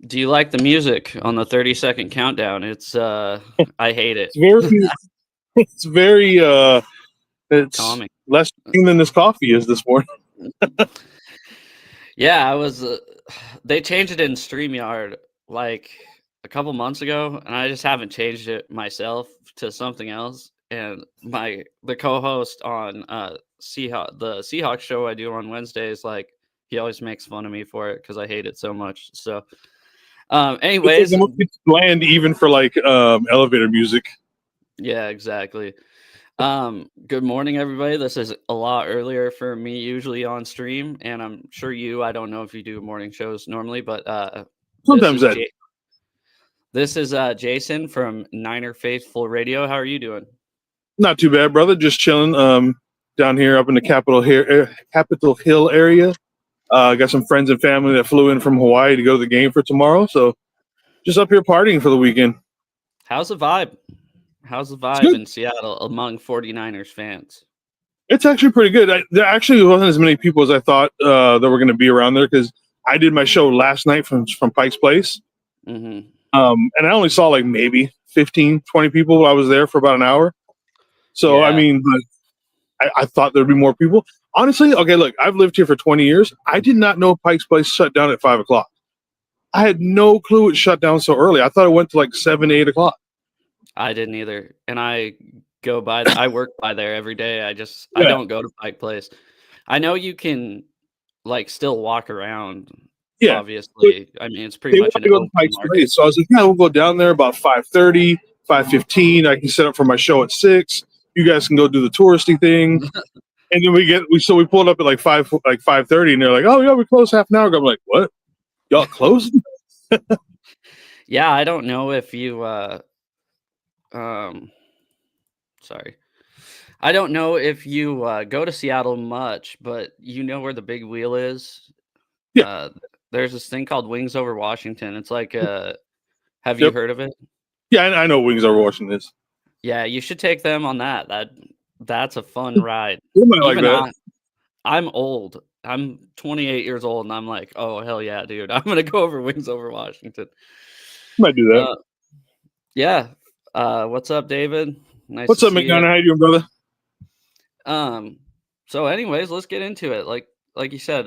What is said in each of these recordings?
Do you like the music on the 30-second countdown? I hate it. It's very, it's very, it's Calming. less than this coffee is this morning. Yeah, I was. They changed it in StreamYard like a couple months ago, and I just haven't changed it myself to something else. And the co-host on the Seahawks show I do on Wednesdays, like he always makes fun of me for it because I hate it so much. So, anyways, It's bland even for like elevator music. yeah, exactly. Good morning, everybody. This is a lot earlier for me usually on stream, and I'm sure I don't know if you do morning shows normally, but this Sometimes is that. Jason from Niner Faithful Radio. How are you doing? Not too bad, brother. Just chilling down here up in the Capitol Hill area. Got some friends and family that flew in from Hawaii to go to the game for tomorrow. So just up here partying for the weekend. How's the vibe? How's the It's vibe good. in Seattle among 49ers fans? It's actually pretty good. There actually wasn't as many people as I thought that were going to be around there because I did my show last night from Pike's Place. Mm-hmm. And I only saw like maybe 15, 20 people while I was there for about an hour. So, Yeah. I mean, I thought there'd be more people. Honestly, okay, look, I've lived here for 20 years. I did not know Pike's Place shut down at 5 o'clock. I had no clue it shut down so early. I thought it went to like 7, 8 o'clock. I didn't either, and I go by. I work by there every day. I Yeah. don't go to Pike Place. I know you can like still walk around. Yeah. Obviously, I mean it's pretty They much want an to go to open Pike's market. Place. So I was like, yeah, we'll go down there about 5:30, 5:15. I can set up for my show at 6. You guys can go do the touristy thing. And then we pulled up at like 5:30, and they're like, "Oh yeah, we closed half an hour ago." I'm like, "What? Y'all closed?" Yeah, I don't know if you sorry. I don't know if you go to Seattle much, but you know where the big wheel is. Yeah. There's this thing called Wings Over Washington. It's like have you Yep. heard of it? Yeah, I know Wings Over Washington is. Yeah, you should take them on that. That's a fun ride. You might like Even that. I'm old. I'm 28 years old, and I'm like, oh hell yeah, dude! I'm gonna go over Wings Over Washington. Might do that. Yeah. What's up, David? Nice. What's to up, see McDonough? How you doing, brother? you. So, anyways, let's get into it. Like you said,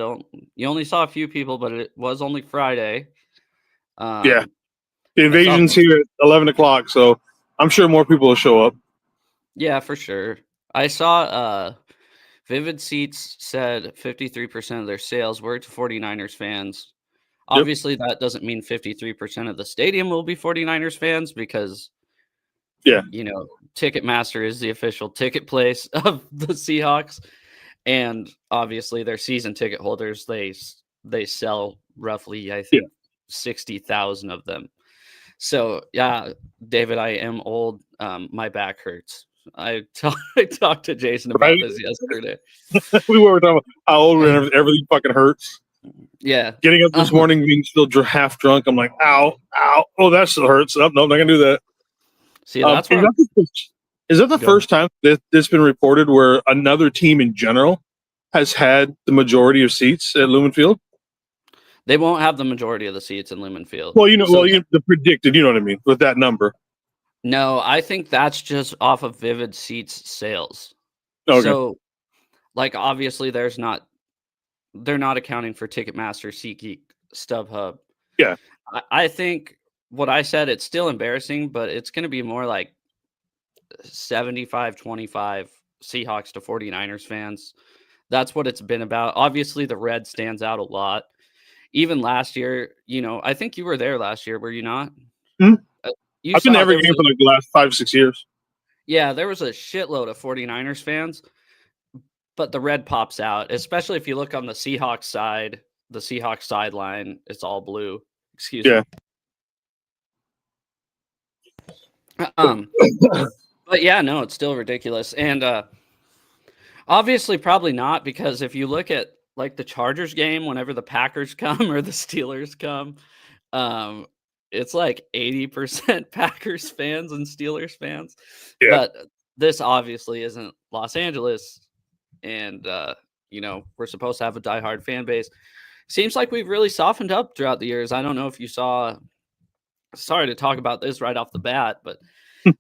you only saw a few people, but it was only Friday. Yeah. The invasion's saw, here at 11 o'clock, so I'm sure more people will show up. Yeah, for sure. I saw Vivid Seats said 53% of their sales were to 49ers fans. Yep. Obviously, that doesn't mean 53% of the stadium will be 49ers fans because, Yeah, you know, Ticketmaster is the official ticket place of the Seahawks. And obviously, their season ticket holders, they sell roughly, I think, 60,000 of them. So, yeah, David, I am old. My back hurts. I talked to Jason about this yesterday. We were talking about how old we are and everything fucking hurts. Yeah. Getting up this morning, being still half drunk, I'm like, ow, ow. Oh, that still hurts. Oh, no, I'm not going to do that. See, that's is that the first time that it's been reported where another team in general has had the majority of seats at Lumen Field? They won't have the majority of the seats in Lumen Field. Well, the predicted, you know what I mean, with that number. No, I think that's just off of Vivid Seats sales. Okay. So, like, obviously, they're not accounting for Ticketmaster, SeatGeek, StubHub. Yeah. I think what I said, it's still embarrassing, but it's going to be more like 75-25 Seahawks to 49ers fans. That's what it's been about. Obviously, the red stands out a lot. Even last year, I think you were there last year, were you not? Mm-hmm. I've been to every game for like the last 5-6 years. Yeah, there was a shitload of 49ers fans, but the red pops out, especially if you look on the Seahawks side, the Seahawks sideline, it's all blue. Excuse me. But yeah, no, it's still ridiculous. And obviously probably not, because if you look at like the Chargers game, whenever the Packers come or the Steelers come, it's like 80% Packers fans and Steelers fans. Yeah. But this obviously isn't Los Angeles. And, we're supposed to have a diehard fan base. seems like we've really softened up throughout the years. I don't know if you saw. Sorry to talk about this right off the bat, but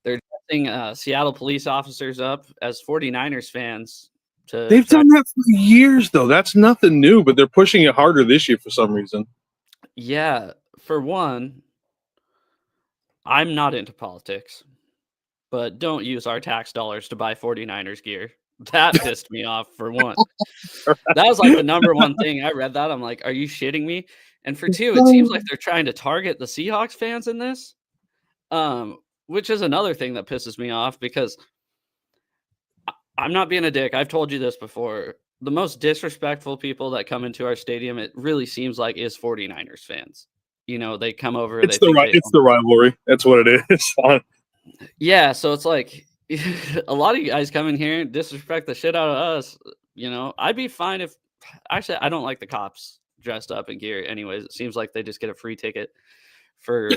they're dressing Seattle police officers up as 49ers fans to They've try. done that for years, though. That's nothing new, but they're pushing it harder this year for some reason. Yeah, for one, I'm not into politics, but don't use our tax dollars to buy 49ers gear. That pissed me off for one. That was like the number one thing. I read that. I'm like, are you shitting me? And for two, it seems like they're trying to target the Seahawks fans in this. Which is another thing that pisses me off because I'm not being a dick. I've told you this before. The most disrespectful people that come into our stadium, it really seems like, is 49ers fans. You know, they come over. It's the rivalry. That's what it is. Yeah, so it's like a lot of you guys come in here and disrespect the shit out of us. You know, I'd be fine if actually I don't like the cops dressed up in gear. Anyways, it seems like they just get a free ticket for.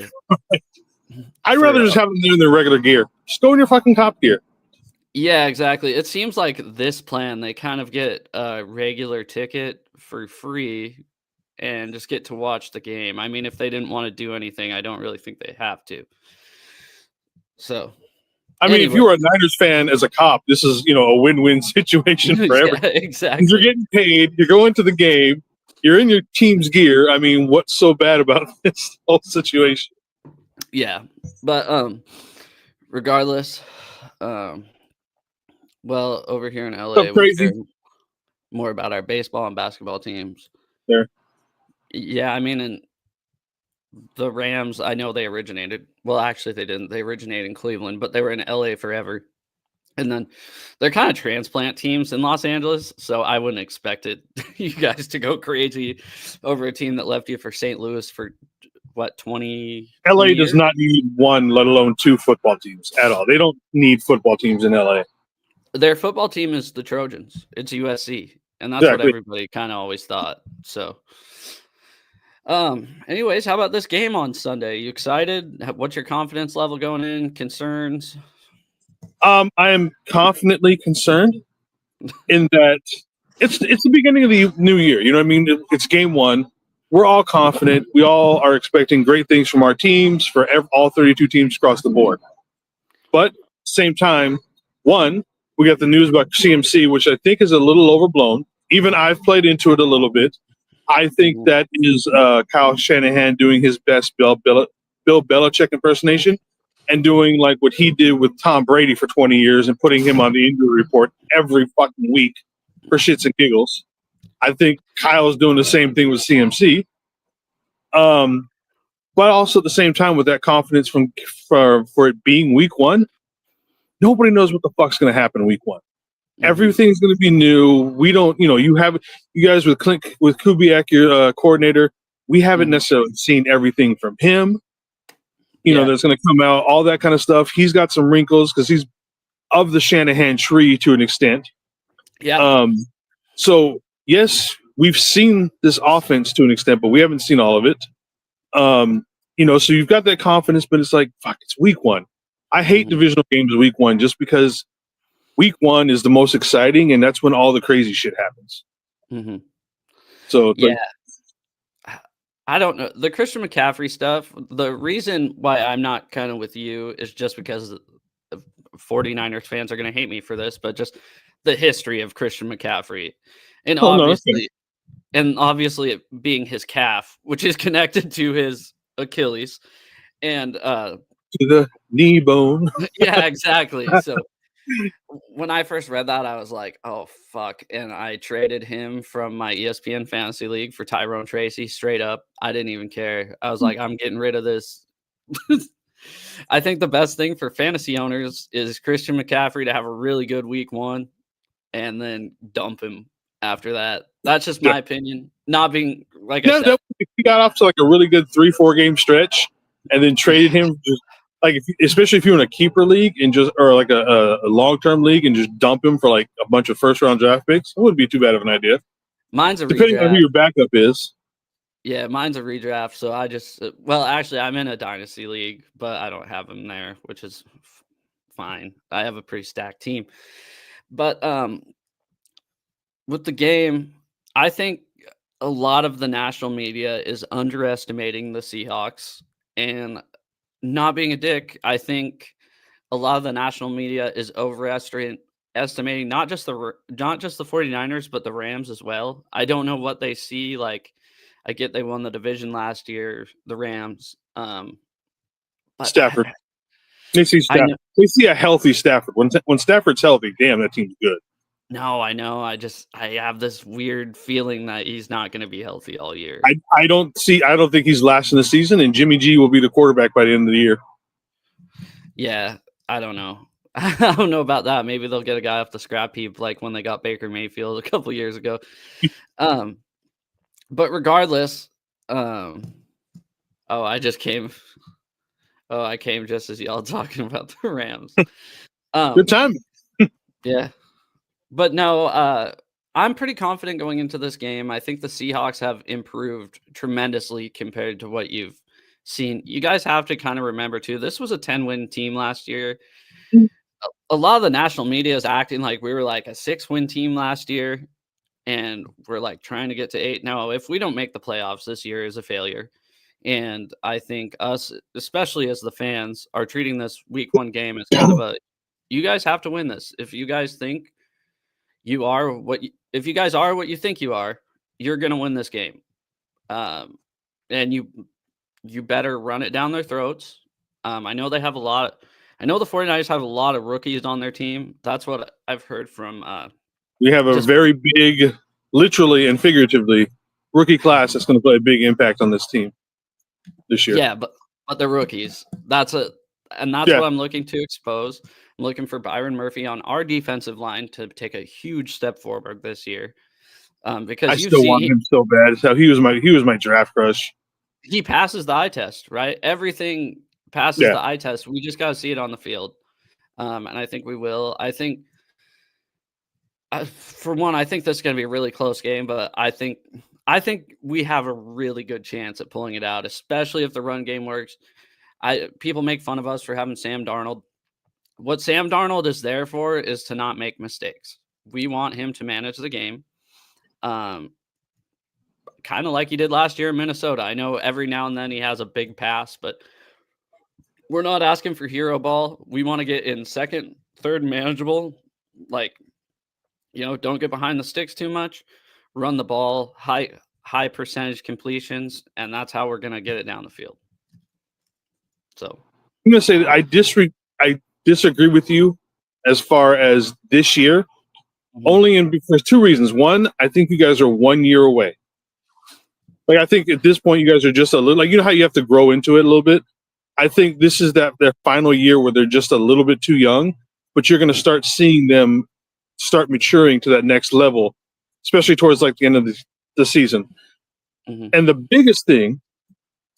I'd rather just have them there in their regular gear. Just go in your fucking cop gear. Yeah, exactly. It seems like this plan, they kind of get a regular ticket for free and just get to watch the game. I mean, if they didn't want to do anything, I don't really think they have to. So, I mean, if you were a Niners fan as a cop, this is, a win-win situation for everyone. Yeah, exactly. You're getting paid. You're going to the game. You're in your team's gear. I mean, what's so bad about this whole situation? Yeah, but regardless, well, over here in LA, we care more about our baseball and basketball teams. There. Yeah, I mean, and the Rams, I know they originated. Well, actually, they didn't. They originated in Cleveland, but they were in LA forever. And then they're kind of transplant teams in Los Angeles, so I wouldn't expect you guys to go crazy over a team that left you for St. Louis for what, 20? LA 20 does years? not need one, let alone two football teams at all. They don't need football teams in LA. Their football team is the Trojans. It's USC, and that's what everybody kind of always thought. So, anyways, how about this game on Sunday? You excited? What's your confidence level going in? Concerns? I am confidently concerned in that it's the beginning of the new year. You know what I mean? It's game one. We're all confident. We all are expecting great things from our teams, for all 32 teams across the board. But same time, one, we got the news about CMC, which I think is a little overblown. Even I've played into it a little bit. I think that is Kyle Shanahan doing his best Bill Belichick impersonation and doing like what he did with Tom Brady for 20 years and putting him on the injury report every fucking week for shits and giggles. I think Kyle's doing the same thing with CMC. But also at the same time, with that confidence for it being week one, nobody knows what the fuck's going to happen week one. Mm-hmm. Everything's going to be new. We don't, you guys with Kubiak, your coordinator, we haven't necessarily seen everything from him. That's going to come out, all that kind of stuff. He's got some wrinkles because he's of the Shanahan tree to an extent. Yeah. So yes, we've seen this offense to an extent, but we haven't seen all of it. So you've got that confidence, but it's like, fuck, it's week one. I hate divisional games week one just because week one is the most exciting, and that's when all the crazy shit happens. Mm-hmm. So yeah. I don't know. The Christian McCaffrey stuff, the reason why I'm not kind of with you is just because 49ers fans are going to hate me for this, but just the history of Christian McCaffrey. And obviously it being his calf, which is connected to his Achilles. And to the knee bone. Yeah, exactly. So when I first read that, I was like, oh, fuck. And I traded him from my ESPN fantasy league for Tyrone Tracy straight up. I didn't even care. I was like, I'm getting rid of this. I think the best thing for fantasy owners is Christian McCaffrey to have a really good week one and then dump him after that. That's just my opinion. Not being like I said. He got off to like a really good 3-4 game stretch and then traded him just like especially if you're in a keeper league and or like a long-term league and just dump him for like a bunch of first-round draft picks. It wouldn't be too bad of an idea. Mine's a depending redraft. on who your backup is. Yeah, mine's a redraft. So I just actually I'm in a dynasty league, but I don't have him there, which is fine. I have a pretty stacked team. But with the game, I think a lot of the national media is underestimating the Seahawks, and not being a dick, I think a lot of the national media is estimating not just the 49ers, but the Rams as well. I don't know what they see. Like, I get they won the division last year, the Rams. But Stafford. They see I Stafford. know. They see a healthy Stafford. When Stafford's healthy, damn, that team's good. No, I know. I have this weird feeling that he's not going to be healthy all year. I don't think he's lasting the season, and Jimmy G will be the quarterback by the end of the year. Yeah, I don't know. I don't know about that. Maybe they'll get a guy off the scrap heap like when they got Baker Mayfield a couple years ago. But regardless, oh, I came just as y'all talking about the Rams. Good time. Yeah. But no, I'm pretty confident going into this game. I think the Seahawks have improved tremendously compared to what you've seen. You guys have to kind of remember too, this was a 10-win team last year. A lot of the national media is acting like we were like a 6-win team last year, and we're like trying to get to 8. No, if we don't make the playoffs, this year is a failure. And I think us, especially as the fans, are treating this week 1 game as kind of you guys have to win this. If you guys think if you guys are what you think you are, you're going to win this game. And you better run it down their throats. I know they have I know the 49ers have a lot of rookies on their team. That's what I've heard from. We have a very big, literally and figuratively, rookie class that's going to play a big impact on this team this year. Yeah, but they're rookies. That's what I'm looking to expose. I'm looking for Byron Murphy on our defensive line to take a huge step forward this year. Because I still want him so bad. So he was my draft crush. He passes the eye test, right? Everything passes the eye test. We just got to see it on the field. And I think we will. I think, for one, I think this is going to be a really close game, but I think we have a really good chance at pulling it out, especially if the run game works. People make fun of us for having Sam Darnold. What Sam Darnold is there for is to not make mistakes. We want him to manage the game. Kind of like he did last year in Minnesota. I know every now and then he has a big pass, but we're not asking for hero ball. We want to get in second, third manageable. Like, don't get behind the sticks too much. Run the ball, high percentage completions, and that's how we're going to get it down the field. So I'm going to say that I disagree with you as far as this year. Only for 2 reasons. One, I think you guys are 1 year away. Like, I think at this point you guys are just a little, like, how you have to grow into it a little bit. I think this is their final year where they're just a little bit too young, but you're going to start seeing them start maturing to that next level, especially towards like the end of the season. And the biggest thing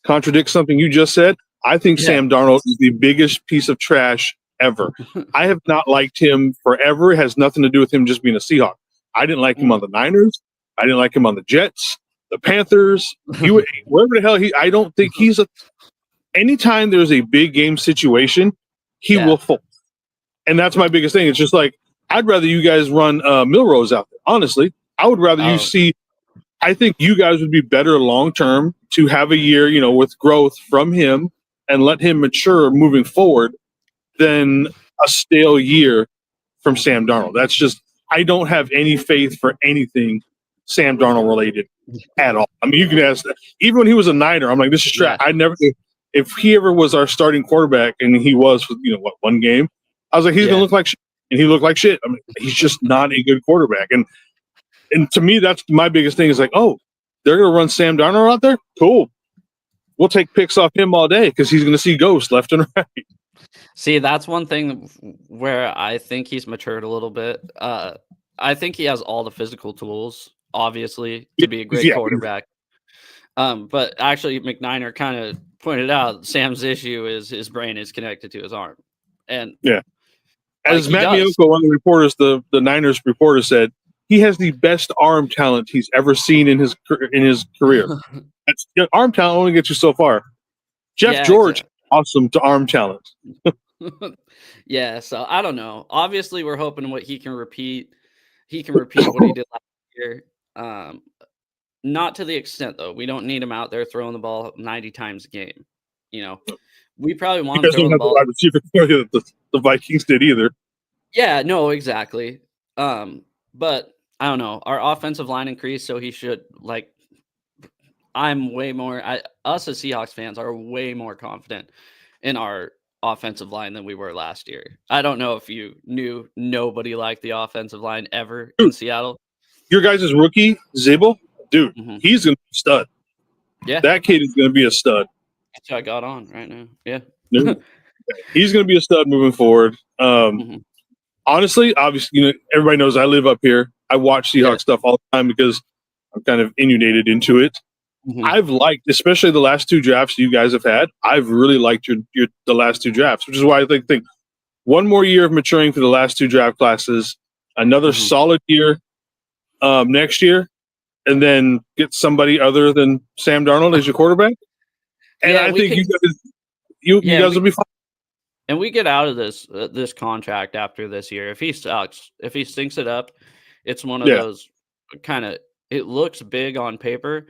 contradicts something you just said. I think Sam Darnold is the biggest piece of trash ever. I have not liked him forever. It has nothing to do with him just being a Seahawk. I didn't like him on the Niners. I didn't like him on the Jets, the Panthers. Wherever the hell I don't think he's anytime there's a big game situation, he will fold. And that's my biggest thing. It's just like, I'd rather you guys run Milrose out there. Honestly, I would rather you see. I think you guys would be better long term to have a year, with growth from him and let him mature moving forward than a stale year from Sam Darnold. That's just, I don't have any faith for anything Sam Darnold related at all. I mean, you can ask, even when he was a Niner, I'm like, this is trash. If he ever was our starting quarterback and he was, one game, I was like, he's going to look like shit. And he looked like shit. I mean, he's just not a good quarterback. And to me, that's my biggest thing is like, oh, they're going to run Sam Darnold out there? Cool. We'll take picks off him all day because he's going to see ghosts left and right. See, that's one thing where I think he's matured a little bit. I think he has all the physical tools, obviously, to be a great quarterback. But actually, McNiner kind of pointed out Sam's issue is his brain is connected to his arm. And as Matt Miyoko, one of the reporters, the Niners reporter said, he has the best arm talent he's ever seen in his career. Arm talent only gets you so far. Jeff George, awesome to arm talent. So I don't know. Obviously, we're hoping what he can repeat. He can repeat what he did last year. not to the extent though. We don't need him out there throwing the ball 90 times a game. You know, we probably You want him guys don't throwing the have the ball. wide receiver core that the Vikings did either. Yeah, no, exactly. But I don't know. Our offensive line increased, so he should like. I'm way more. Us as Seahawks fans are way more confident in our offensive line than we were last year. I don't know if you knew nobody liked the offensive line ever in Dude, Seattle. your guys' rookie, Zabel, dude, Hmm. he's going to be a stud. Yeah, That kid is going to be a stud. that's who I got on right now. Yeah. Dude, he's going to be a stud moving forward. Hmm. Honestly, obviously, everybody knows I live up here. I watch Yeah. Seahawks stuff all the time because I'm kind of inundated into it. Hmm. I've liked, especially the last two drafts you guys have had. I've really liked the last two drafts, which is why I think one more year of maturing for the last two draft classes, another Hmm. solid year next year, and then get somebody other than Sam Darnold as your quarterback. And Yeah, I we think can. you Yeah, guys will be fine. and we get out of this contract after this year. If he sucks, if he stinks it up, it's one of Yeah. those kind of. It looks big on paper,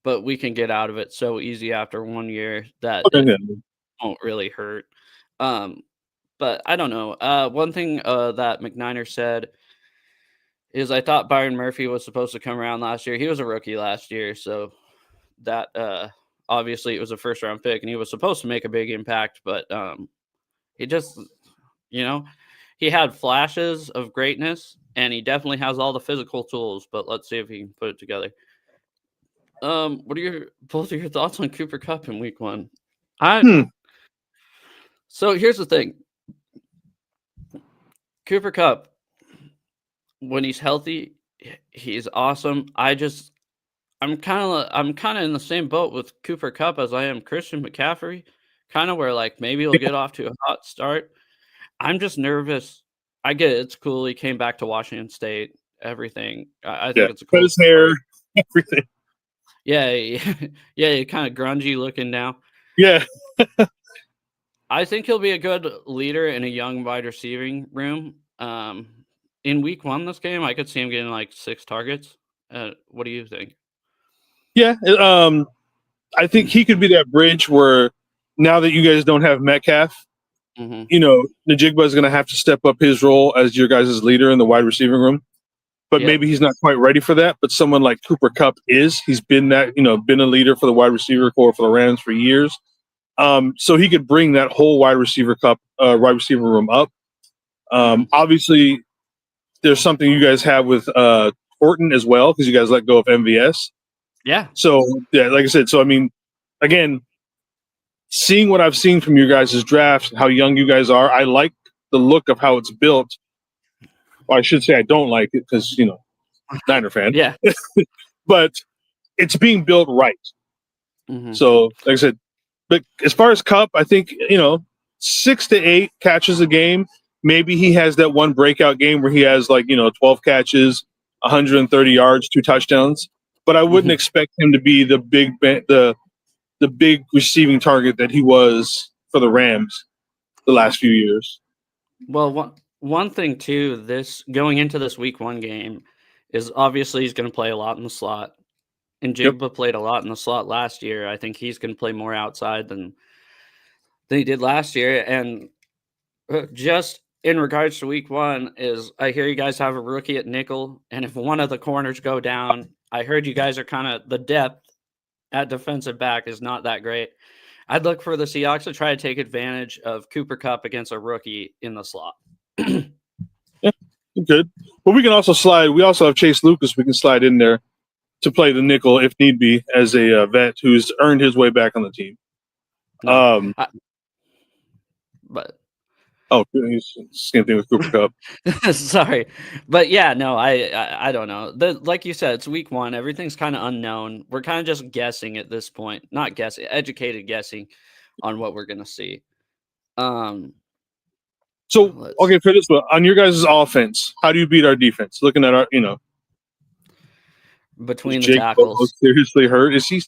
but we can get out of it so easy after 1 year that Okay, it yeah. won't really hurt. Um, but I don't know. One thing that McNiner said is I thought Byron Murphy was supposed to come around last year. He was a rookie last year, so that obviously it was a first round pick, and he was supposed to make a big impact, but he just you know he had flashes of greatness, and he definitely has all the physical tools. But let's see if he can put it together. What are your both of your thoughts on Cooper Cup in Week 1? Hmm. So here's the thing. Cooper Cup, when he's healthy, he's awesome. I'm kind of in the same boat with Cooper Cup as I am Christian McCaffrey, kind of where like maybe he'll get off to a hot start. I'm just nervous. I get it, it's cool. He came back to Washington State, everything. I Yeah. think it's a Cut cool his hair, story. everything. Yeah, yeah, kind of grungy looking now. Yeah. I think he'll be a good leader in a young wide receiving room. In Week 1 this game, I could see him getting like 6 targets. What do you think? Yeah. I think he could be that bridge where now that you guys don't have Metcalf, Hmm. Najigba is going to have to step up his role as your guys' leader in the wide receiving room. But Yep. maybe he's not quite ready for that. But someone like Cooper Cup is. He's been that, been a leader for the wide receiver core for the Rams for years. So he could bring that whole wide receiver room up. Obviously, there's something you guys have with Horton as well because you guys let go of MVS. Yeah. So yeah, like I said, so I mean, again, seeing what I've seen from your guys' draft, how young you guys are, I like the look of how it's built. Well, I should say I don't like it because Niner fan. Yeah. But it's being built right. Hmm. So, like I said, but as far as Cup, I think 6 to 8 catches a game. Maybe he has that one breakout game where he has 12 catches, 130 yards, 2 touchdowns. But I wouldn't Hmm. expect him to be the big receiving target that he was for the Rams the last few years. Well, one thing too, this going into this Week 1 game is obviously he's going to play a lot in the slot, and Yep. Jigba played a lot in the slot last year. I think he's going to play more outside than he did last year. And just in regards to Week 1, is I hear you guys have a rookie at nickel, and if one of the corners go down, I heard you guys are kind of the depth at defensive back is not that great. I'd look for the Seahawks to try to take advantage of Cooper Cup against a rookie in the slot. Yeah, good. But we can also slide. We also have Chase Lucas. We can slide in there to play the nickel if need be as a vet who's earned his way back on the team. No, but Same thing with Cooper Cup. sorry, but yeah, no, I don't know. Like you said, it's Week 1. Everything's kind of unknown. We're kind of just guessing at this point. Not guessing, educated guessing on what we're gonna see. So, okay, for this one, on your guys' offense, how do you beat our defense? Looking at our, between the Jake tackles, seriously hurt? Is he?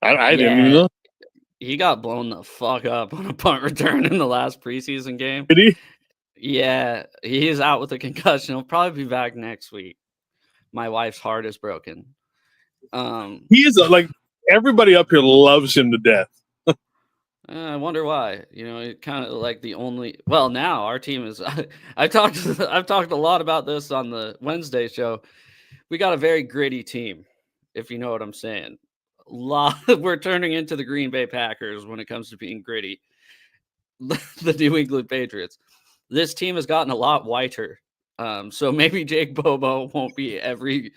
I didn't even know. He got blown the fuck up on a punt return in the last preseason game. Did he? Yeah, he's out with a concussion. He'll probably be back next week. My wife's heart is broken. He is like everybody up here loves him to death. I wonder why. It kind of like the only. Well, now our team is. I've talked a lot about this on the Wednesday show. We got a very gritty team, if you know what I'm saying. We're turning into the Green Bay Packers when it comes to being gritty. The New England Patriots. This team has gotten a lot whiter. So maybe Jake Bobo won't be every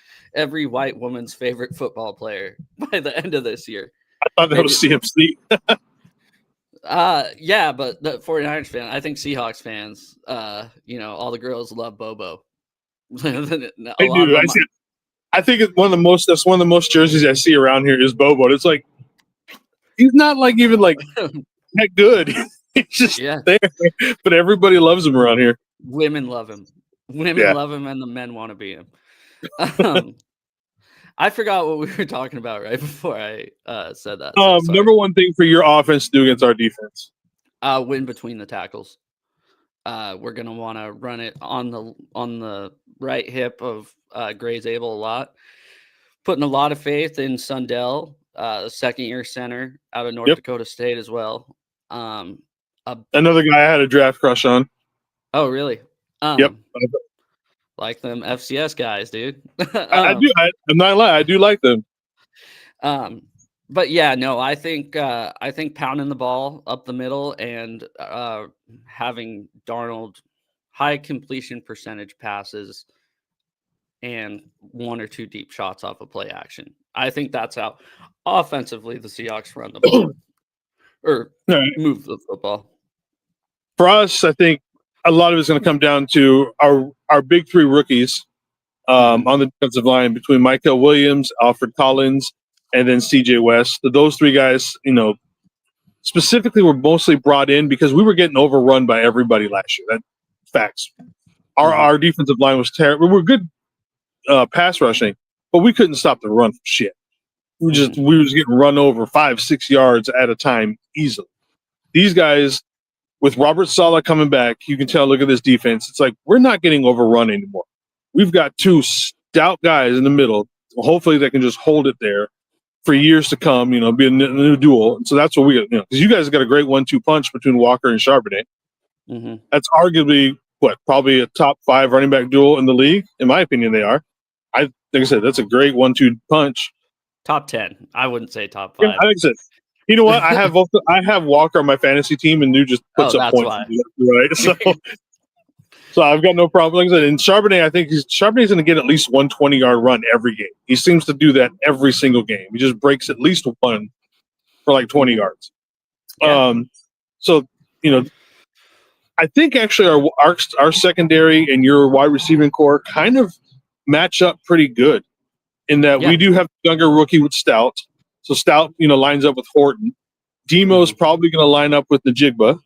white woman's favorite football player by the end of this year. I thought that was CMC. Yeah, but the 49ers fan, I think Seahawks fans, all the girls love Bobo. I think it's one of the most jerseys I see around here is Bobo. It's like he's not like even like that good. He's just there, but everybody loves him around here. Women love him. Women love him, and the men want to be him. I forgot what we were talking about right before I said that. Number one thing for your offense to do against our defense. Win between the tackles. We're gonna want to run it on the right hip of Gray's Able a lot. Putting a lot of faith in Sundell, second-year center out of North Dakota State as well. Another guy I had a draft crush on. Oh, really? Yep. Like them FCS guys, dude. I do. I'm not lying. I do like them. But yeah, no, I think pounding the ball up the middle and having Darnold high completion percentage passes and one or two deep shots off of play action. I think that's how offensively the Seahawks run the ball or move the football. For us, I think a lot of it's going to come down to our big three rookies on the defensive line between Michael Williams, Alfred Collins, and then CJ West. Those three guys, specifically were mostly brought in because we were getting overrun by everybody last year. That's facts. Our defensive line was terrible. We were good pass rushing, but we couldn't stop the run for shit. We was getting run over 5-6 yards at a time easily. These guys, with Robert Saleh coming back, you can tell, look at this defense. It's like we're not getting overrun anymore. We've got two stout guys in the middle. Hopefully they can just hold it there for years to come, be a new duel. And so that's what we got, because you guys got a great 1-2 punch between Walker and Charbonnet. Mm-hmm. That's arguably probably a top 5 running back duel in the league. In my opinion, they are. Like I said, that's a great 1-2 punch. Top 10. I wouldn't say top 5. Yeah, like I said, you know what? I have Walker on my fantasy team, and New just puts up points. Right? So I've got no problem. Like I said, and Charbonnet, I think Charbonnet's going to get at least 120-yard run every game. He seems to do that every single game. He just breaks at least one for like 20 yards. Yeah. So I think actually our secondary and your wide receiving core kind of match up pretty good in that we do have a younger rookie with Stout. So Stout, lines up with Horton. Demo's probably going to line up with Najigba.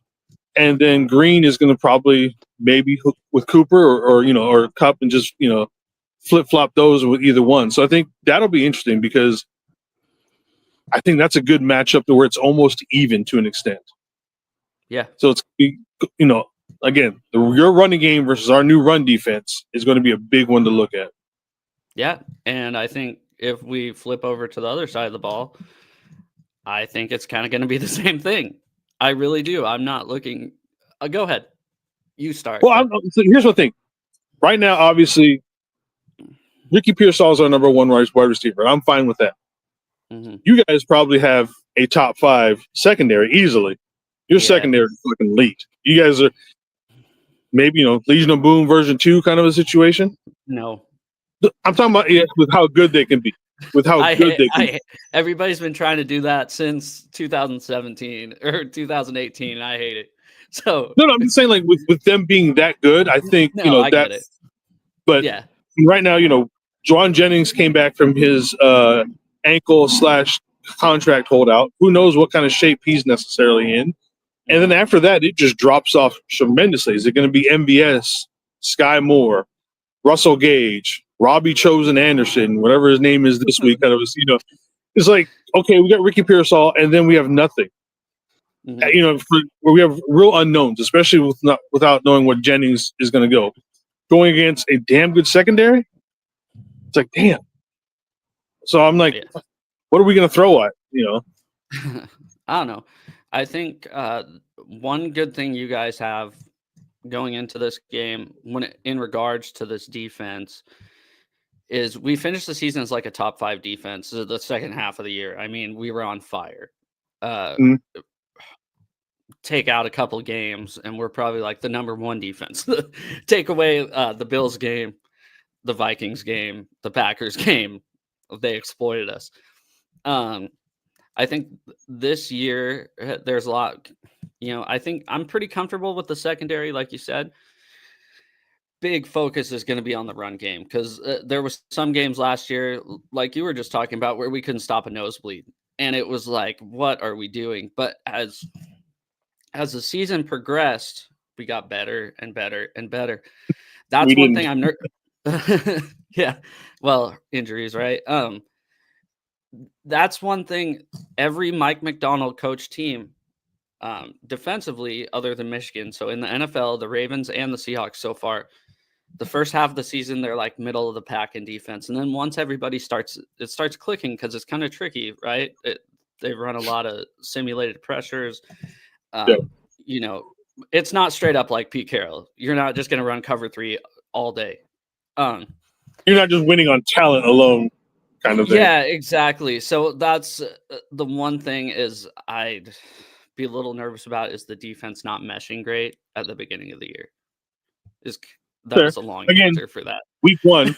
And then Green is going to probably maybe hook with Cooper or Cup and just, flip-flop those with either one. So I think that'll be interesting because I think that's a good matchup to where it's almost even to an extent. Yeah. So it's, again, your running game versus our new run defense is going to be a big one to look at. Yeah. And I think if we flip over to the other side of the ball, I think it's kind of going to be the same thing. I really do. I'm not looking. Go ahead. You start. Well, so here's the thing. Right now, obviously, Ricky Pearsall is our number one wide receiver. I'm fine with that. Mm-hmm. You guys probably have a top 5 secondary easily. Your secondary is fucking elite. You guys are maybe, Legion of Boom version 2 kind of a situation. No. I'm talking about with how good they can be. With how good they can be. Everybody's been trying to do that since 2017 or 2018, and I hate it. So no, I'm just saying, like with them being that good, I think I get it. But right now, Juwan Jennings came back from his ankle/contract holdout. Who knows what kind of shape he's necessarily in? And then after that, it just drops off tremendously. Is it going to be MVS, Sky Moore, Russell Gage, Robbie Chosen Anderson, whatever his name is this week? It's like, okay, we got Ricky Pearsall, and then we have nothing. Mm-hmm. Where we have real unknowns, especially without knowing what Jennings is going to go. Going against a damn good secondary, it's like, damn. So I'm like, Yeah. what are we going to throw at? I don't know. I think one good thing you guys have going into this game, in regards to this defense, is we finished the season as like a top 5 defense the second half of the year. I mean, we were on fire. Mhm. Take out a couple games, and we're probably like the number 1 defense. Take away the Bills game, the Vikings game, the Packers game. They exploited us. I think this year there's a lot. I think I'm pretty comfortable with the secondary, like you said. Big focus is going to be on the run game because there was some games last year, like you were just talking about, where we couldn't stop a nosebleed, and it was like, what are we doing? But as the season progressed, we got better and better and better. That's We one didn't. thing yeah. Well, injuries, right? That's one thing every Mike McDonald coach team, defensively, other than Michigan. So in the NFL, the Ravens and the Seahawks so far, the first half of the season, they're like middle of the pack in defense. And then once everybody starts clicking, because it's kind of tricky, right? They run a lot of simulated pressures. Yeah. It's not straight up like Pete Carroll. You're not just going to run cover 3 all day. You're not just winning on talent alone, kind of thing. Yeah, exactly. So that's the one thing is I'd be a little nervous about is the defense not meshing great at the beginning of the year. That was a long answer for that. Week 1.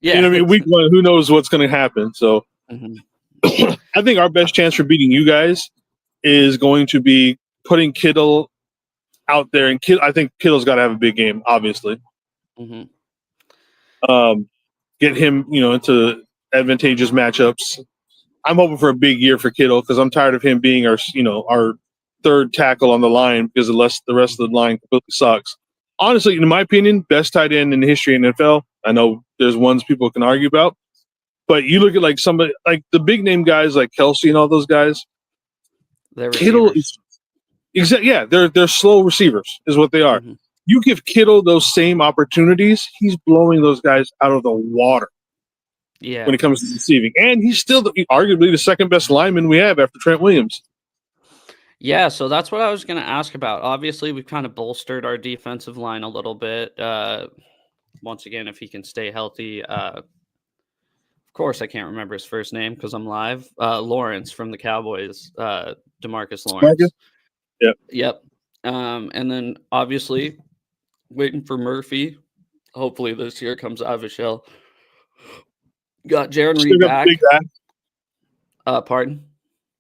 Yeah. Week 1, who knows what's going to happen. So I think our best chance for beating you guys is going to be putting Kittle out there. And I think Kittle's got to have a big game, obviously. Get him, into advantageous matchups. I'm hoping for a big year for Kittle because I'm tired of him being our third tackle on the line because the rest of the line completely sucks. Honestly, in my opinion, best tight end in the history of the NFL. I know there's ones people can argue about, but you look at like somebody like the big name guys like Kelsey and all those guys. Kittle is they're slow receivers is what they are. You give Kittle those same opportunities, he's blowing those guys out of the water. Yeah. When it comes to receiving, and he's still arguably the second best lineman we have after Trent Williams. Yeah, so that's what I was going to ask about. Obviously, we've kind of bolstered our defensive line a little bit. Once again, if he can stay healthy. Of course, I can't remember his first name because I'm live. Lawrence from the Cowboys, DeMarcus Lawrence. Yep. And then obviously waiting for Murphy. Hopefully this year comes out of his shell. Got Jaron Reed back. Big guy. Pardon?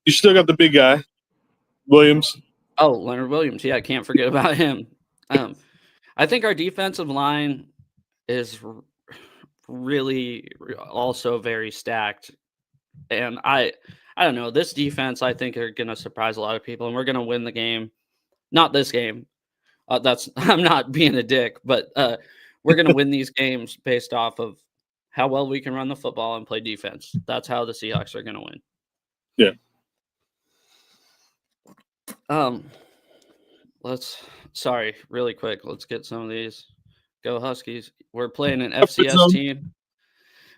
You still got the big guy, Williams. Oh, Leonard Williams. Yeah, I can't forget about him. I think our defensive line is really also very stacked. And I don't know. This defense, I think, are going to surprise a lot of people, and we're going to win the game. Not this game. I'm not being a dick, but we're going to win these games based off of how well we can run the football and play defense. That's how the Seahawks are going to win. Yeah. Really quick. Let's get some of these. Go Huskies. We're playing an FCS team.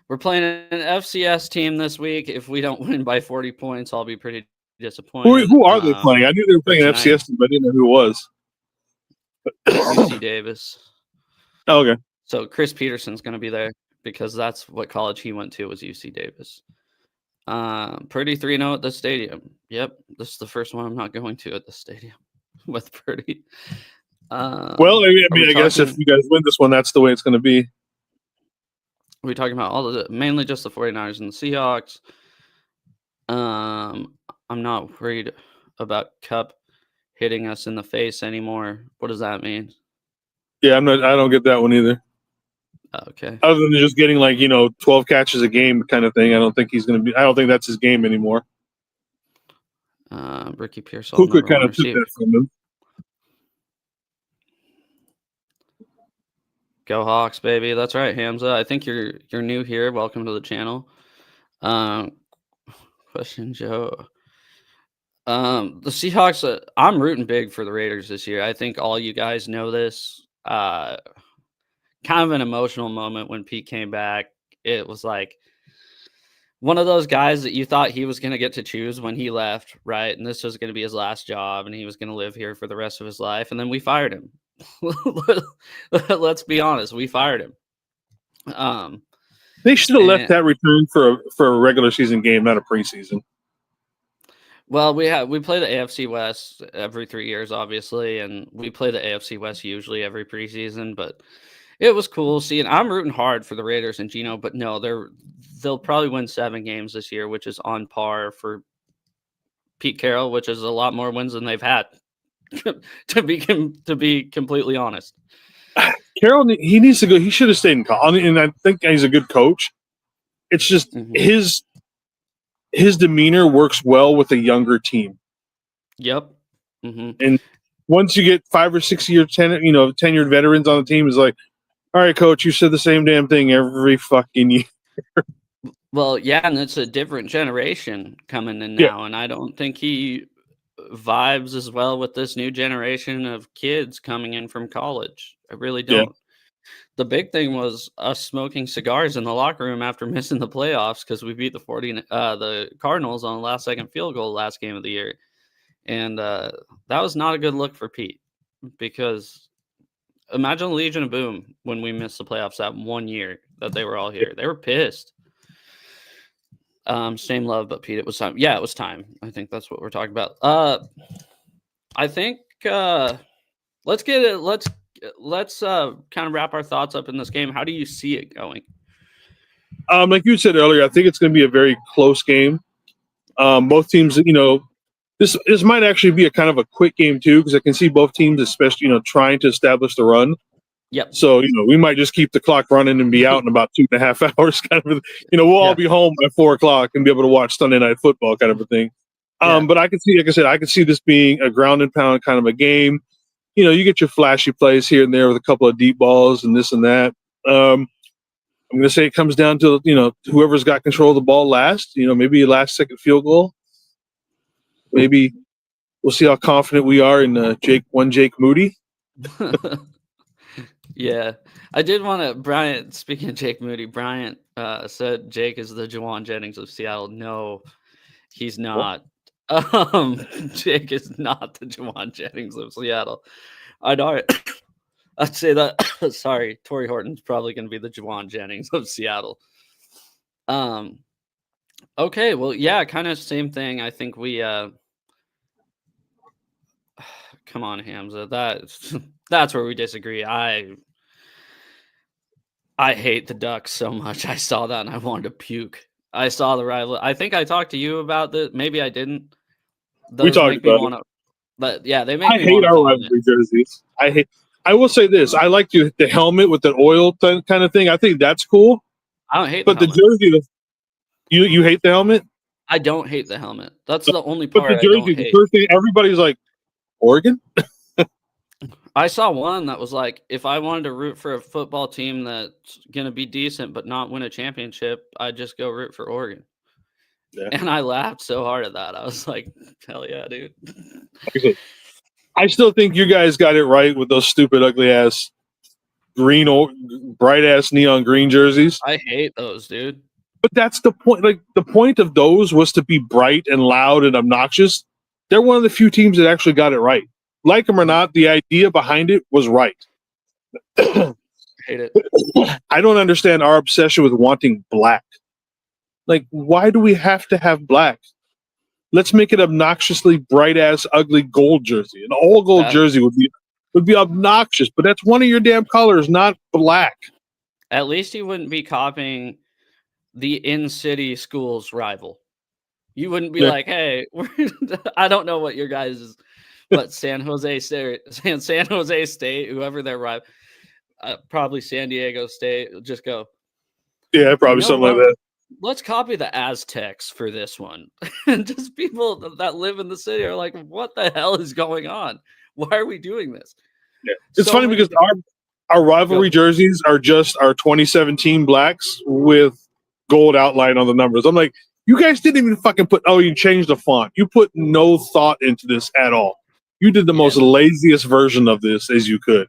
We're playing an FCS team this week. If we don't win by 40 points, I'll be pretty disappointed. Who are they playing? I knew they were playing an FCS team, but I didn't know who it was. UC Davis. Oh, okay. So Chris Peterson's going to be there because that's what college he went to was UC Davis. Purdy 3-0 at the stadium. Yep, this is the first one I'm not going to at the stadium with Purdy. Well, I guess if you guys win this one, that's the way it's going to be. Are we talking about all of it? Mainly just the 49ers and the Seahawks. I'm not worried about Cup hitting us in the face anymore. What does that mean? Yeah, I don't get that one either. Okay. Other than just getting 12 catches a game kind of thing, I don't think he's going to be. I don't think that's his game anymore. Ricky Pearsall. Who could kind of took that from him? Go Hawks, baby. That's right, Hamza. I think you're new here. Welcome to the channel. Question, Joe. The Seahawks, I'm rooting big for the Raiders this year. I think all you guys know this. Kind of an emotional moment when Pete came back. It was like one of those guys that you thought he was going to get to choose when he left, right? And this was going to be his last job, and he was going to live here for the rest of his life. And then we fired him. Let's be honest, we fired him. They should have left that return for a regular season game, not a preseason. Well, we play the AFC West every 3 years, obviously, and we play the AFC West usually every preseason. But it was cool seeing. I'm rooting hard for the Raiders and Geno, but no, they'll probably win 7 games this year, which is on par for Pete Carroll, which is a lot more wins than they've had. to be completely honest, Carroll, he needs to go. He should have stayed in college, and I think he's a good coach. It's just his demeanor works well with a younger team. Yep. And once you get 5 or 6 year tenured veterans on the team, is like, all right, coach, you said the same damn thing every fucking year. Well, yeah, and it's a different generation coming in now, and I don't think he vibes as well with this new generation of kids coming in from college. I really don't. Yeah. The big thing was us smoking cigars in the locker room after missing the playoffs because we beat the Cardinals on the last-second field goal last game of the year. And that was not a good look for Pete because imagine the Legion of Boom when we missed the playoffs that 1 year that they were all here. They were pissed. Same love, but Pete, it was time. Yeah, it was time. I think that's what we're talking about. I think let's get it. Let's kind of wrap our thoughts up in this game. How do you see it going? Like you said earlier, I think it's going to be a very close game. Both teams, this might actually be a kind of a quick game too, because I can see both teams, especially trying to establish the run. Yep. So we might just keep the clock running and be out in about 2.5 hours, kind of. We'll all be home by 4:00 and be able to watch Sunday Night Football, kind of a thing. But I can see, like I said, I can see this being a ground and pound kind of a game. You get your flashy plays here and there with a couple of deep balls and this and that. I'm going to say it comes down to whoever's got control of the ball last. Maybe a last-second field goal. Maybe we'll see how confident we are in Jake Moody. Yeah, I did want to. Bryant, speaking of Jake Moody, Bryant said Jake is the Juwan Jennings of Seattle. No, he's not. Jake is not the Juwan Jennings of Seattle. I'd say that. Sorry, Torrey Horton's probably going to be the Juwan Jennings of Seattle. Okay, well, yeah, kind of same thing. I think we. Come on, Hamza. That's where we disagree. I hate the Ducks so much. I saw that and I wanted to puke. I saw the rival. I think I talked to you about this. Maybe I didn't. We talked about it. But yeah, they make me hate our rivalry jerseys. I will say this. I like the helmet with the oil kind of thing. I think that's cool. I don't hate the jersey. You hate the helmet? I don't hate the helmet. That's the only part. But the jersey, the first thing everybody's like, Oregon? I saw one that was like, if I wanted to root for a football team that's going to be decent but not win a championship, I'd just go root for Oregon. Yeah. And I laughed so hard at that. I was like, hell yeah, dude. I still think you guys got it right with those stupid, ugly-ass, bright-ass neon green jerseys. I hate those, dude. But that's the point. Like, the point of those was to be bright and loud and obnoxious. They're one of the few teams that actually got it right. Like them or not, the idea behind it was right. Hate it. I don't understand our obsession with wanting black. Like, why do we have to have black? Let's make it obnoxiously bright-ass, ugly gold jersey. An all-gold jersey would be obnoxious, but that's one of your damn colors, not black. At least you wouldn't be copying the in-city school's rival. You wouldn't be like, hey, I don't know what your guys is, but San Jose State, whoever their rival, probably San Diego State, just go. Yeah, probably something like that. Let's copy the Aztecs for this one. And just people that live in the city are like, what the hell is going on? Why are we doing this? Yeah. It's funny because our rivalry jerseys are just our 2017 blacks with gold outline on the numbers. I'm like, you guys didn't even fucking you changed the font. You put no thought into this at all. You did the most laziest version of this as you could.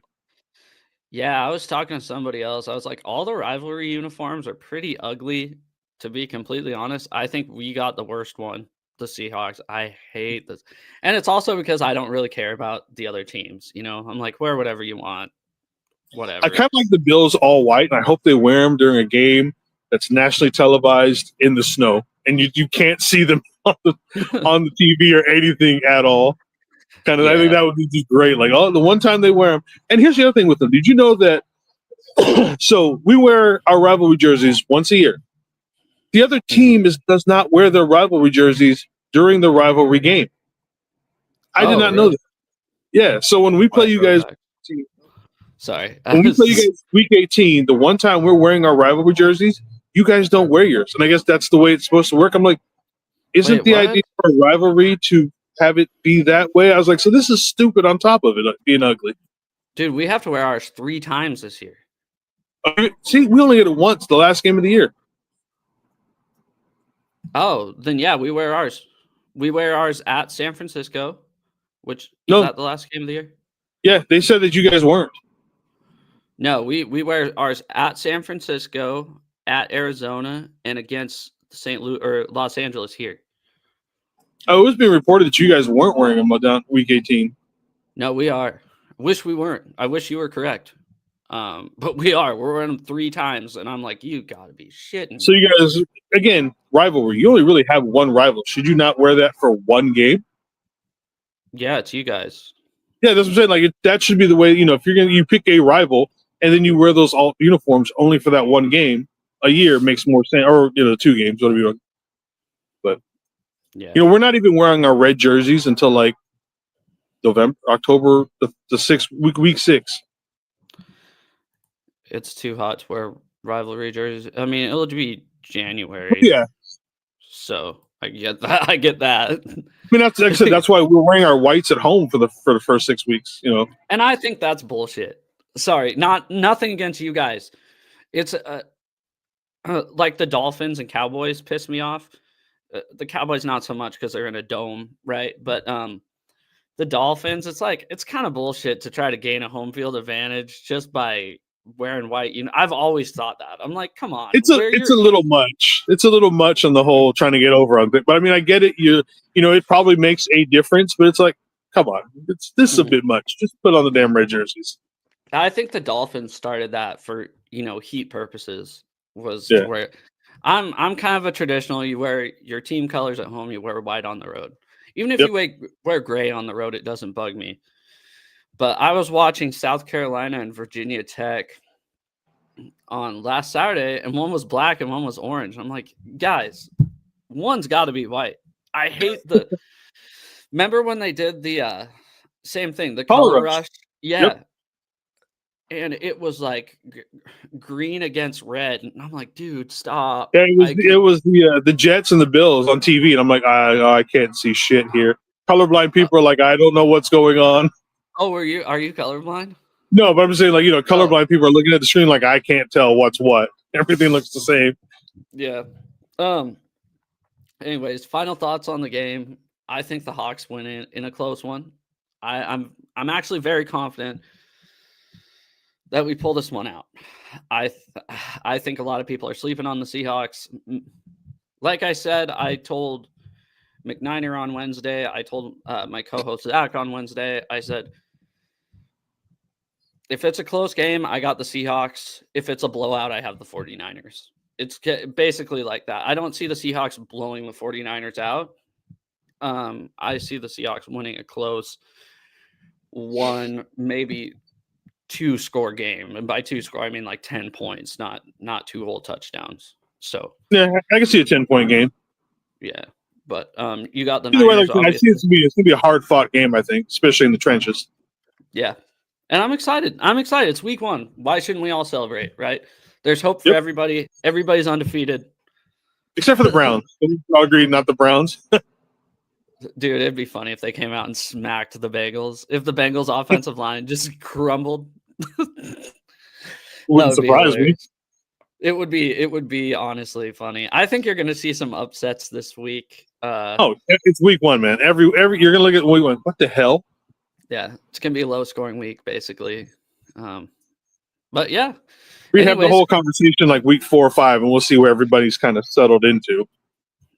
Yeah, I was talking to somebody else. I was like, all the rivalry uniforms are pretty ugly. To be completely honest, I think we got the worst one, the Seahawks. I hate this. And it's also because I don't really care about the other teams. I'm like, wear whatever you want, I whatever. kind of like the Bills all white, and I hope they wear them during a game that's nationally televised in the snow, and you can't see them on the TV or anything at all. I think Yeah. that would be just great. Like, the one time they wear them. And here's the other thing with them. Did you know that? So we wear our rivalry jerseys once a year. The other team does not wear their rivalry jerseys during the rivalry game. I did not know that. Yeah. So when we play you guys, sorry, when we play you guys week 18, the one time we're wearing our rivalry jerseys, you guys don't wear yours, and I guess that's the way it's supposed to work. I'm like, isn't the idea for a rivalry to have it be that way? I was like, so this is stupid on top of it being ugly. Dude, we have to wear ours 3 times this year. See, we only get it once, the last game of the year. Oh, then yeah, we wear ours. We wear ours at San Francisco, which is that the last game of the year? Yeah, they said that you guys weren't. No, we wear ours at San Francisco, at Arizona, and against St. Louis or Los Angeles here. Oh, it was being reported that you guys weren't wearing them down week 18. No, we are. Wish we weren't. I wish you were correct. But we are. We're wearing them 3 times, and I'm like, you gotta be shitting. So you guys, again, rivalry. You only really have one rival. Should you not wear that for one game? Yeah, it's you guys. Yeah, that's what I'm saying. Like that should be the way. If you pick a rival and then you wear those all uniforms only for that one game a year makes more sense. Or 2 games, whatever you want. But yeah, we're not even wearing our red jerseys until like October the 6th week 6. It's too hot to wear rivalry jerseys. I mean, it'll be January. Yeah. So I get that. I get that. I mean, like I said, that's why we're wearing our whites at home for the first 6 weeks. And I think that's bullshit. Sorry, nothing against you guys. It's like the Dolphins and Cowboys piss me off. The Cowboys not so much because they're in a dome, right? But the Dolphins, it's kind of bullshit to try to gain a home field advantage just by wearing white. I've always thought that. I'm like, come on. It's a little much. It's a little much on the whole trying to get over on it. But I mean, I get it. It probably makes a difference, but it's like, come on. This is a bit much. Just put on the damn red jerseys. I think the Dolphins started that for, heat purposes where I'm kind of a traditional. You wear your team colors at home, you wear white on the road. Even if you wear gray on the road, it doesn't bug me. But I was watching South Carolina and Virginia Tech on last Saturday, and one was black and one was orange. I'm like, guys, one's got to be white. I hate remember when they did the same thing, the color rush? Yeah. Yep. And it was like green against red. And I'm like, dude, stop. Yeah, it was the Jets and the Bills on TV. And I'm like, I can't see shit here. Colorblind people are like, I don't know what's going on. Oh, are you colorblind? No, but I'm saying like, colorblind people are looking at the screen like, I can't tell what's what. Everything looks the same. Yeah. Anyways, final thoughts on the game. I think the Hawks win in a close one. I'm actually very confident that we pull this one out. I think a lot of people are sleeping on the Seahawks. Like I said, I told McNiner on Wednesday. I told my co-host Zach on Wednesday. I said, if it's a close game, I got the Seahawks. If it's a blowout, I have the 49ers. It's basically like that. I don't see the Seahawks blowing the 49ers out. I see the Seahawks winning a close 1, maybe 2 score game. And by 2 score, I mean like 10 points, not 2 whole touchdowns. So yeah, I can see a 10-point game. Yeah. But you got the Niners, I see it's gonna be a hard fought game, I think, especially in the trenches. Yeah. And I'm excited. It's week 1. Why shouldn't we all celebrate, right? There's hope for everybody. Everybody's undefeated. Except for the Browns. We all agree not the Browns. Dude, it'd be funny if they came out and smacked the Bengals. If the Bengals offensive line just crumbled. Wouldn't surprise me. It would be honestly funny. I think you're going to see some upsets this week. It's week 1, man. Every you're going to look at week 1. What the hell? Yeah, it's going to be a low scoring week, basically. But yeah. We have the Anyways, whole conversation like week 4 or 5, and we'll see where everybody's kind of settled into.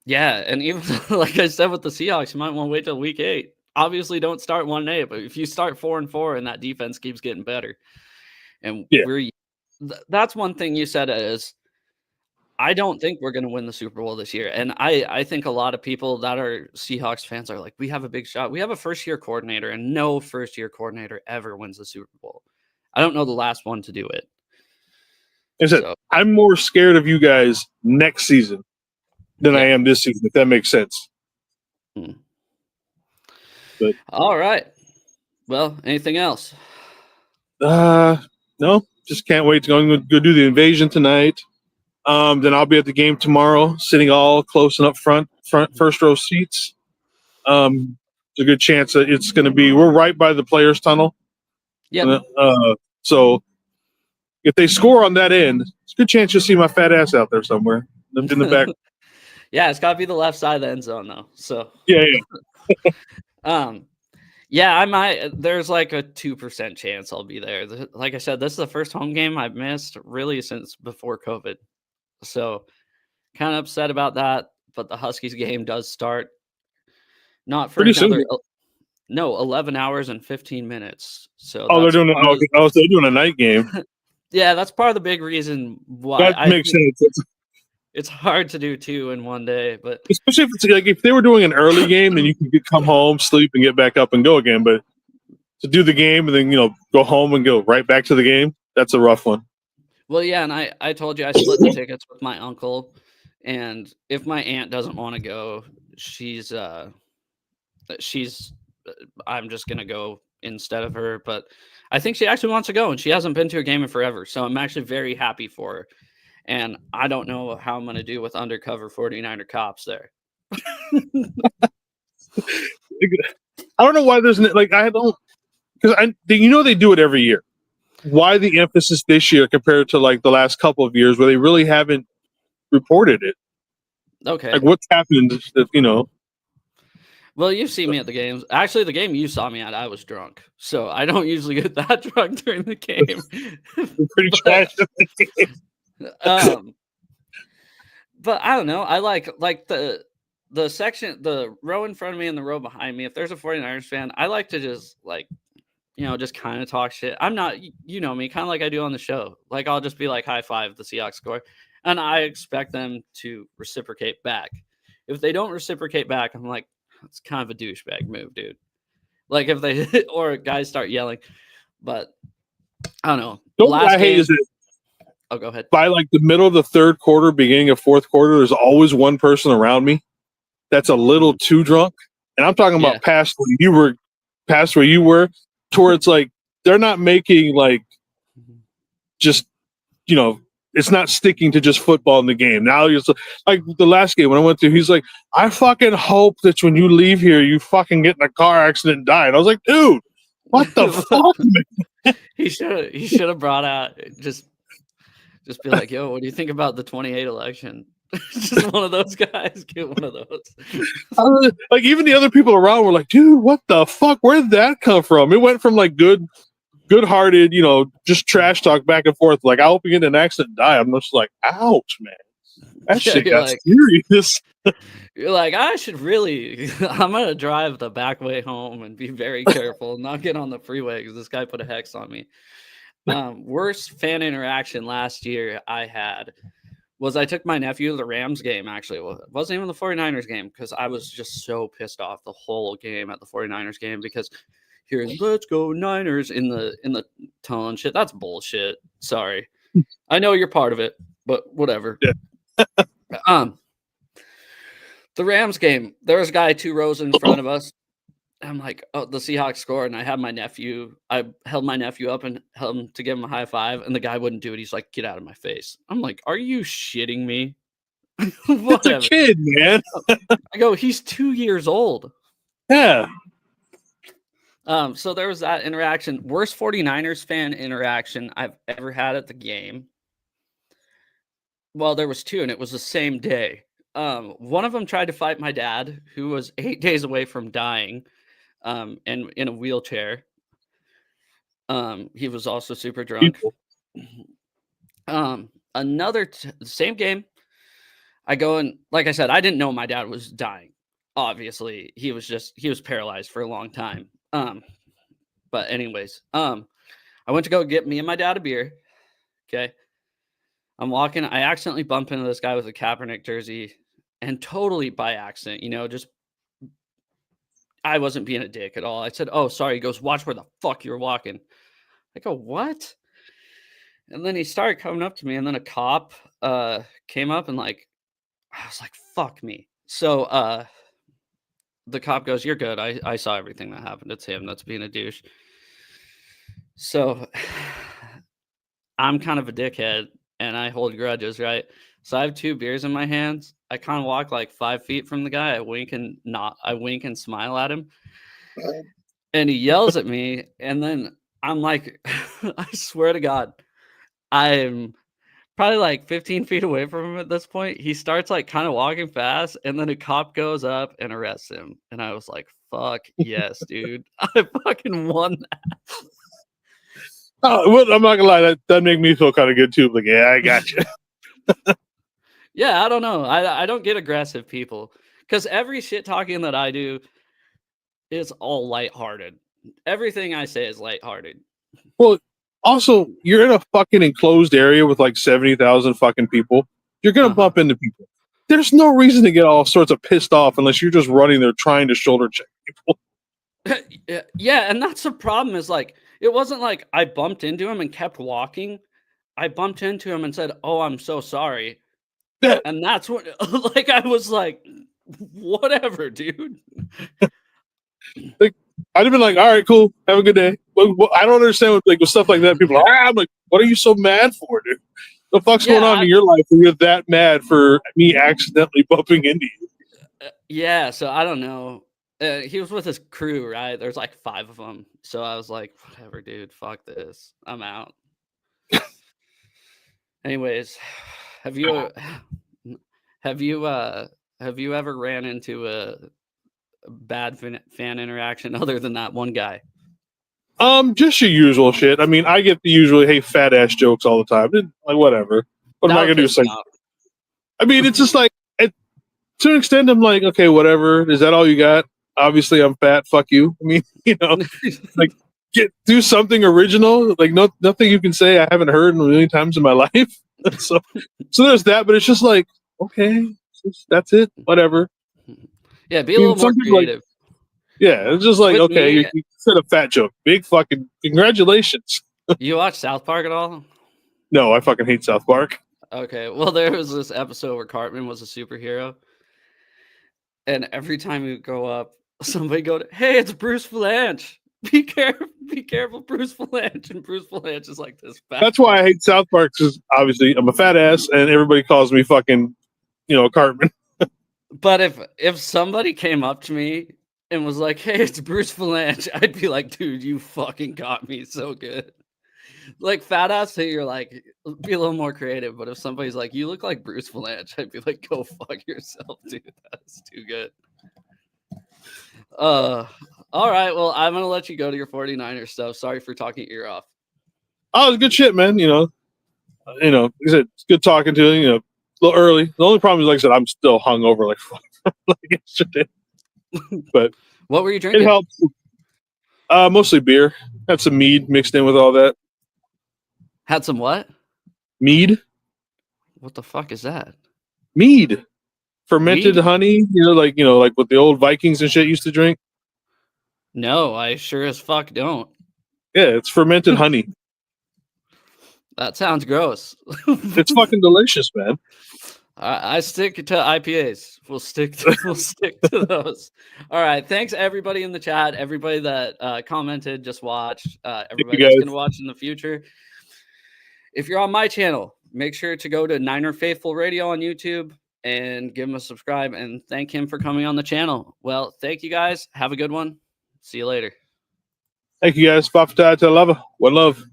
yeah, and even like I said with the Seahawks, you might want to wait till week 8. Obviously, don't start 1-8, but if you start 4-4 and that defense keeps getting better, and Yeah. that's one thing you said is I don't think we're going to win the Super Bowl this year, and I think a lot of people that are Seahawks fans are like, we have a big shot. We have a first-year coordinator, and no first-year coordinator ever wins the Super Bowl. I don't know the last one to do it. I said, I'm more scared of you guys next season than I am this season, if that makes sense. But all right. Well, anything else? No, just can't wait to go do the invasion tonight. Then I'll be at the game tomorrow, sitting all close and up front first row seats. There's a good chance that it's going to be. We're right by the players' tunnel. Yeah. So if they score on that end, it's a good chance you'll see my fat ass out there somewhere in the back. Yeah, it's got to be the left side of the end zone though. So yeah. Yeah, I might. There's like a 2% chance I'll be there. Like I said, this is the first home game I've missed really since before COVID. So kind of upset about that. But the Huskies game does start not for pretty another. soon. No, 11 hours and 15 minutes. So they're doing they're doing a night game. Yeah, that's part of the big reason why. That makes sense. It's hard to do 2 in one day, but especially if it's like if they were doing an early game, then you can come home, sleep, and get back up and go again. But to do the game and then go home and go right back to the game, that's a rough one. Well, yeah, and I told you I split the tickets with my uncle, and if my aunt doesn't want to go, I'm just gonna go instead of her. But I think she actually wants to go, and she hasn't been to a game in forever, so I'm actually very happy for her. And I don't know how I'm going to do with undercover 49er cops there. I don't know why there's like I don't because they do it every year. Why the emphasis this year compared to like the last couple of years where they really haven't reported it? Okay, like what's happened? Well, you've seen me at the games. Actually, the game you saw me at, I was drunk, so I don't usually get that drunk during the game. Pretty trash. But I don't know. I like the section, the row in front of me and the row behind me. If there's a 49ers fan, I like to just just kind of talk shit. I'm not, me, kind of like I do on the show. Like I'll just be like high five the Seahawks score, and I expect them to reciprocate back. If they don't reciprocate back, I'm like, it's kind of a douchebag move, dude. Like if they or guys start yelling, but I don't know. What I hate is that. Oh, go ahead. By like the middle of the third quarter, beginning of fourth quarter, there's always one person around me that's a little too drunk. And I'm talking about past where you were, towards like they're not making like just it's not sticking to just football in the game. Now it's like the last game when I went to, he's like, I fucking hope that when you leave here, you fucking get in a car accident and die. And I was like, dude, what the fuck, man? He should have brought out just be like, yo, what do you think about the 28 election? Just one of those guys. Get one of those. Like even the other people around were like, dude, what the fuck? Where did that come from? It went from like good-hearted, just trash talk back and forth. Like, I hope you get in an accident and die. I'm just like, ouch, man. That shit got serious. You're like, I'm going to drive the back way home and be very careful and not get on the freeway because this guy put a hex on me. Worst fan interaction last year I had was I took my nephew to the Rams game, actually. Well, it wasn't even the 49ers game because I was just so pissed off the whole game at the 49ers game because here's let's go Niners in the tunnel and shit. That's bullshit. Sorry. I know you're part of it, but whatever. Yeah. The Rams game, there was a guy 2 rows in front of us. I'm like, oh, the Seahawks scored, and I held my nephew up and held him to give him a high five, and the guy wouldn't do it. He's like, get out of my face. I'm like, are you shitting me? It's a kid, man. I go, he's 2 years old. Yeah. So there was that interaction. Worst 49ers fan interaction I've ever had at the game. Well, there was 2, and it was the same day. One of them tried to fight my dad, who was 8 days away from dying. And in a wheelchair. He was also super drunk. Another same game. I go and, like I said, I didn't know my dad was dying. Obviously, he was paralyzed for a long time. But anyways, I went to go get me and my dad a beer. Okay. I'm walking. I accidentally bump into this guy with a Kaepernick jersey, and totally by accident, just I wasn't being a dick at all. I said, "Oh, sorry." He goes, "Watch where the fuck you're walking." I go, "What?" And then he started coming up to me, and then a cop came up and I was like, "Fuck me." So the cop goes, "You're good. I saw everything that happened. It's him that's being a douche." So I'm kind of a dickhead and I hold grudges, right? So I have 2 beers in my hands. I kind of walk like 5 feet from the guy. I wink and smile at him. And he yells at me. And then I'm like, I swear to God, I'm probably like 15 feet away from him at this point. He starts like kind of walking fast. And then a cop goes up and arrests him. And I was like, fuck yes, dude. I fucking won that. Oh, well, I'm not gonna lie, that make me feel kind of good too. Like, yeah, I got you. Yeah, I don't know. I don't get aggressive people because every shit talking that I do is all lighthearted. Everything I say is lighthearted. Well, also, you're in a fucking enclosed area with like 70,000 fucking people. You're gonna bump into people. There's no reason to get all sorts of pissed off unless you're just running there trying to shoulder check people. Yeah, and that's the problem. Is like it wasn't like I bumped into him and kept walking. I bumped into him and said, "Oh, I'm so sorry." Yeah. And that's what, like, I was like, whatever, dude. Like, I'd have been like, all right, cool, have a good day. Well, I don't understand with stuff like that. People are, I'm like, what are you so mad for, dude? The fuck's going on in your life when you're that mad for me accidentally bumping into you? Yeah, so I don't know. He was with his crew, right? There's like 5 of them. So I was like, whatever, dude, fuck this. I'm out. Anyways, have you ever ran into a bad fan interaction other than that one guy? Just your usual shit. I mean, I get the usual hey fat ass jokes all the time. Like, whatever. What am I gonna do? Like, I mean, it's just like to an extent, I'm like, okay, whatever. Is that all you got? Obviously, I'm fat. Fuck you. I mean, like do something original. Like nothing you can say I haven't heard a million times in my life. so there's that. But it's just like, okay, that's it. Whatever. Yeah, be a little more creative. Yeah, it's just like, with okay, you said a fat joke. Big fucking congratulations. You watch South Park at all? No, I fucking hate South Park. Okay, well, there was this episode where Cartman was a superhero. And every time you go up, somebody go, hey, it's Bruce Valanche. Be careful, Bruce Valanche. And Bruce Valanche is like this fat. That's why I hate South Park, because obviously I'm a fat ass and everybody calls me fucking, Cartman. But if somebody came up to me and was like, hey, it's Bruce Valanche, I'd be like, dude, you fucking got me so good. Like fat ass, so you're like, be a little more creative. But if somebody's like, you look like Bruce Valanche, I'd be like, go fuck yourself, dude. That's too good. All right. Well, I'm gonna let you go to your 49ers stuff. Sorry for talking your ear off. Oh, it's good shit, man. Like I said, it's good talking to you. A little early. The only problem is, like I said, I'm still hungover like yesterday. But what were you drinking? It helps. Mostly beer. Had some mead mixed in with all that. Had some what? Mead. What the fuck is that? Mead. Fermented honey. Like what the old Vikings and shit used to drink. No, I sure as fuck don't. Yeah, it's fermented honey. That sounds gross. It's fucking delicious, man. I stick to IPAs. We'll stick to those. All right. Thanks everybody in the chat. Everybody that commented, just watched. Everybody that's gonna watch in the future. If you're on my channel, make sure to go to Niner Faithful Radio on YouTube and give him a subscribe and thank him for coming on the channel. Well, thank you guys. Have a good one. See you later. Thank you guys. One love.